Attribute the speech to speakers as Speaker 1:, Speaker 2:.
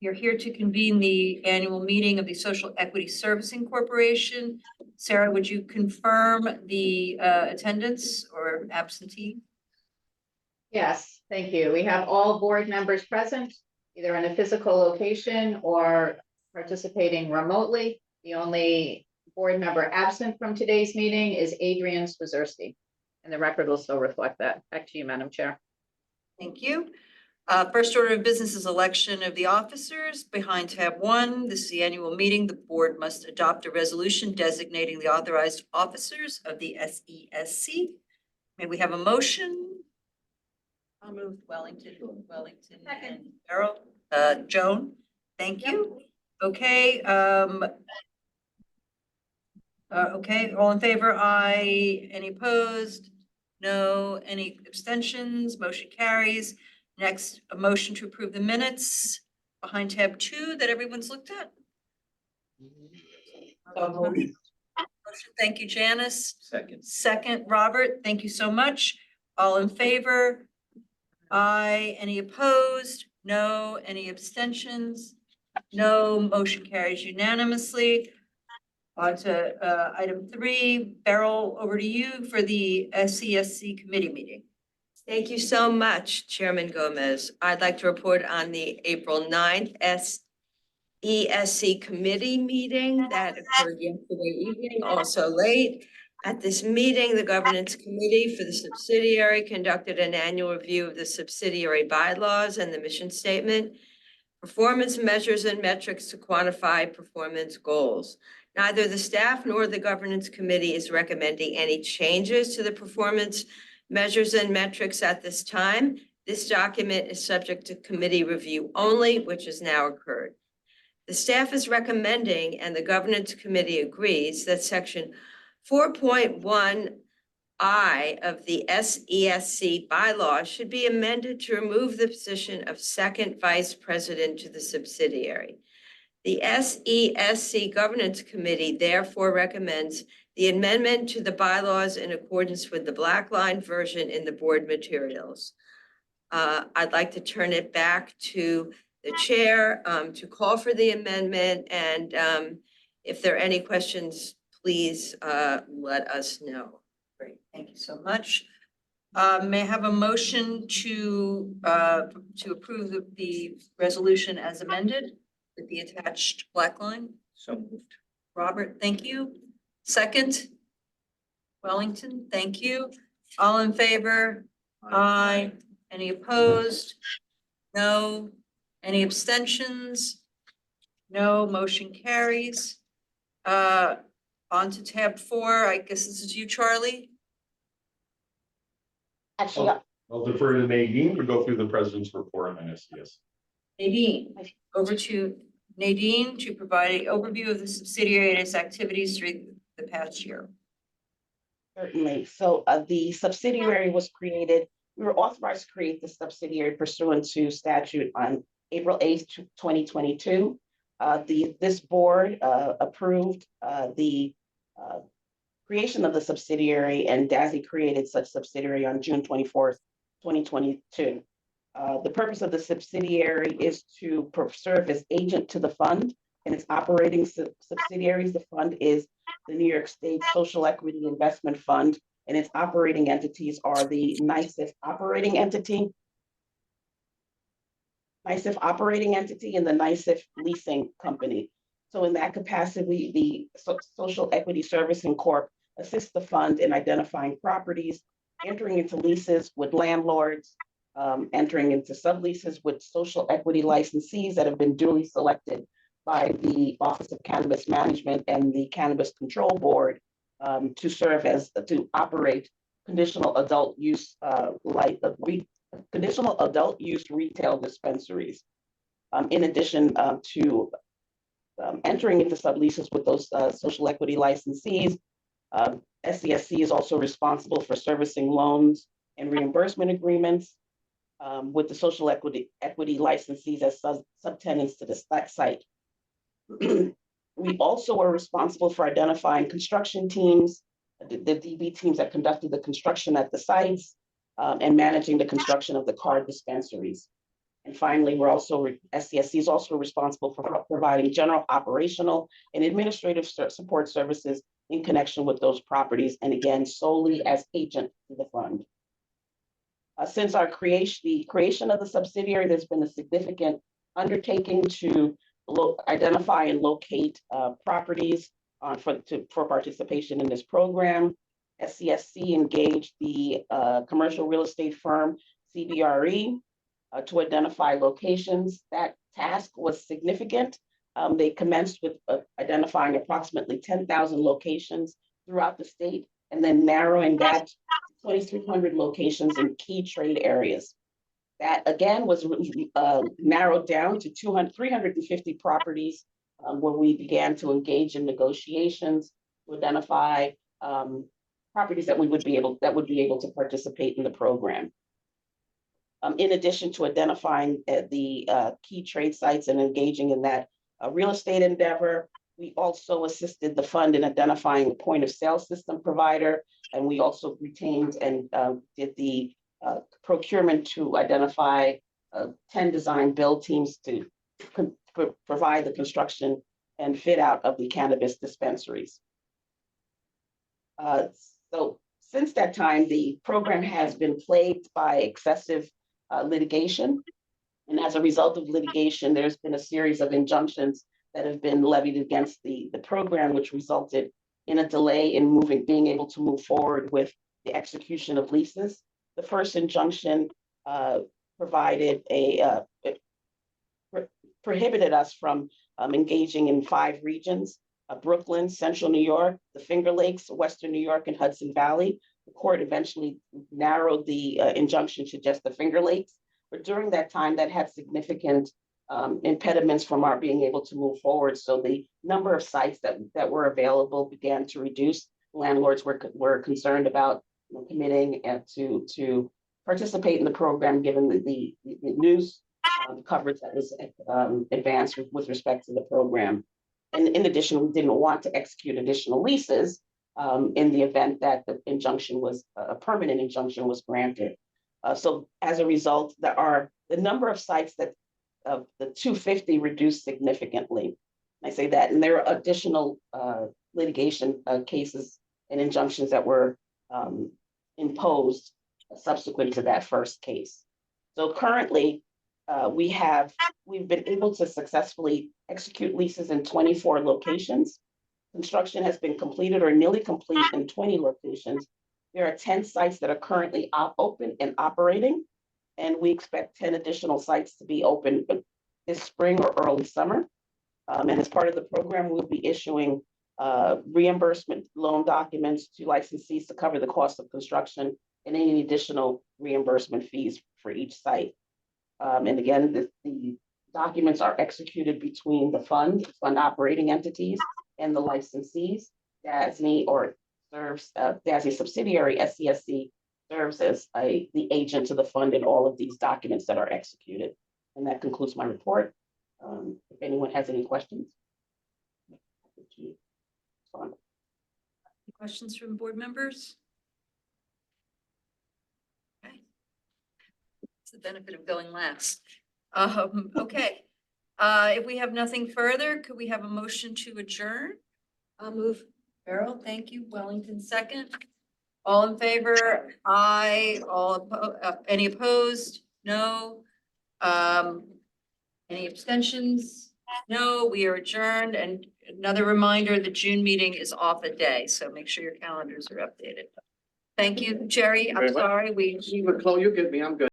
Speaker 1: You're here to convene the annual meeting of the Social Equity Servicing Corporation. Sarah, would you confirm the attendance or absentee?
Speaker 2: Yes, thank you. We have all board members present, either in a physical location or participating remotely. The only board member absent from today's meeting is Adrian Swazerski, and the record will still reflect that. Back to you, Madam Chair.
Speaker 1: Thank you. First order of business is election of the officers. Behind tab 1, this is the annual meeting. The board must adopt a resolution designating the authorized officers of the SESC. May we have a motion? I'll move Wellington,
Speaker 3: Second.
Speaker 1: and Carol. Joan, thank you. Okay. Okay, all in favor? Aye. Any opposed? No. Any abstentions? Motion carries. Next, a motion to approve the minutes behind tab 2 that everyone's looked at. Motion. Thank you, Janice. Second, Robert. Thank you so much. All in favor? Aye. Any opposed? No. Any abstentions? No. Motion carries unanimously. On to item 3. Beryl, over to you for the SESC committee meeting.
Speaker 3: Thank you so much, Chairman Gomez. I'd like to report on the April 9th SESC committee meeting that occurred yesterday evening, also late. At this meeting, the governance committee for the subsidiary conducted an annual review of the subsidiary bylaws and the mission statement, performance measures and metrics to quantify performance goals. Neither the staff nor the governance committee is recommending any changes to the performance measures and metrics at this time. This document is subject to committee review only, which has now occurred. The staff is recommending, and the governance committee agrees, that section 4.1I of the SESC bylaws should be amended to remove the position of second vice president to the subsidiary. The SESC Governance Committee therefore recommends the amendment to the bylaws in accordance with the black line version in the board materials. I'd like to turn it back to the chair to call for the amendment, and if there are any questions, please let us know.
Speaker 1: Great, thank you so much. May I have a motion to approve the resolution as amended with the attached black line?
Speaker 4: So moved.
Speaker 1: Robert, thank you. Second? Wellington, thank you. All in favor? Aye. Any opposed? No. Any abstentions? No. Motion carries. On to tab 4. I guess this is you, Charlie.
Speaker 5: Actually,
Speaker 4: I'll defer to Nadine to go through the president's report on SES.
Speaker 1: Nadine, over to Nadine to provide an overview of the subsidiary and its activities through the past year.
Speaker 5: certainly. So the subsidiary was created, we were authorized to create the subsidiary pursuant to statute on April 8th, 2022. This board approved the creation of the subsidiary, and DASI created such subsidiary on June 24th, 2022. The purpose of the subsidiary is to serve as agent to the fund and its operating subsidiaries. The fund is the New York State Social Equity Investment Fund, and its operating entities are the NYSIF operating entity, and the NYSIF leasing company. So in that capacity, the Social Equity Servicing Corp assists the fund in identifying properties, entering into leases with landlords, entering into subleases with social equity licensees that have been duly selected by the Office of Cannabis Management and the Cannabis Control Board to operate conditional adult use retail dispensaries. In addition to entering into subleases with those social equity licensees, SESC is also responsible for servicing loans and reimbursement agreements with the social equity licensees as subtenants to the site. We also are responsible for identifying construction teams, the DB teams that conducted the construction at the sites, and managing the construction of the card dispensaries. And finally, SCSC is also responsible for providing general operational and administrative support services in connection with those properties, and again, solely as agent to the fund. Since the creation of the subsidiary, there's been a significant undertaking to identify and locate properties for participation in this program. SCSC engaged the commercial real estate firm CBRE to identify locations. That task was significant. They commenced with identifying approximately 10,000 locations throughout the state, and then narrowing that to 2,300 locations in key trade areas. That again was narrowed down to 350 properties where we began to engage in negotiations to identify properties that would be able to participate in the program. In addition to identifying the key trade sites and engaging in that real estate endeavor, we also assisted the fund in identifying a point of sale system provider, and we also retained and did the procurement to identify 10 design build teams to provide the construction and fit out of the cannabis dispensaries. So since that time, the program has been plagued by excessive litigation. And as a result of litigation, there's been a series of injunctions that have been levied against the program, which resulted in a delay in being able to move forward with the execution of leases. The first injunction provided prohibited us from engaging in 5 regions: Brooklyn, Central New York, the Finger Lakes, Western New York, and Hudson Valley. The court eventually narrowed the injunction to just the Finger Lakes, but during that time, that had significant impediments from our being able to move forward. So the number of sites that were available began to reduce. Landlords were concerned about committing to participate in the program, given the news coverage that was advanced with respect to the program. And in addition, we didn't want to execute additional leases in the event that the injunction was a permanent injunction was granted. So as a result, the number of sites that of the 250 reduced significantly. I say that, and there are additional litigation cases and injunctions that were imposed subsequent to that first case. So currently, we've been able to successfully execute leases in 24 locations. Construction has been completed or nearly complete in 20 locations. There are 10 sites that are currently open and operating, and we expect 10 additional sites to be open this spring or early summer. And as part of the program, we'll be issuing reimbursement loan documents to licensees to cover the cost of construction and any additional reimbursement fees for each site. And again, the documents are executed between the fund operating entities and the licensees. DASNY DASNY subsidiary SCSC serves as the agent to the fund in all of these documents that are executed. And that concludes my report. If anyone has any questions.
Speaker 1: Questions from board members? Okay. It's the benefit of going last. Okay. If we have nothing further, could we have a motion to adjourn?
Speaker 3: I'll move.
Speaker 1: Farrell, thank you. Wellington, second. All in favor? Aye. Any opposed? No. Any abstentions? No. We are adjourned. And another reminder, the June meeting is off a day, so make sure your calendars are updated. Thank you, Jerry. I'm sorry.
Speaker 6: Chloe, you get me, I'm good.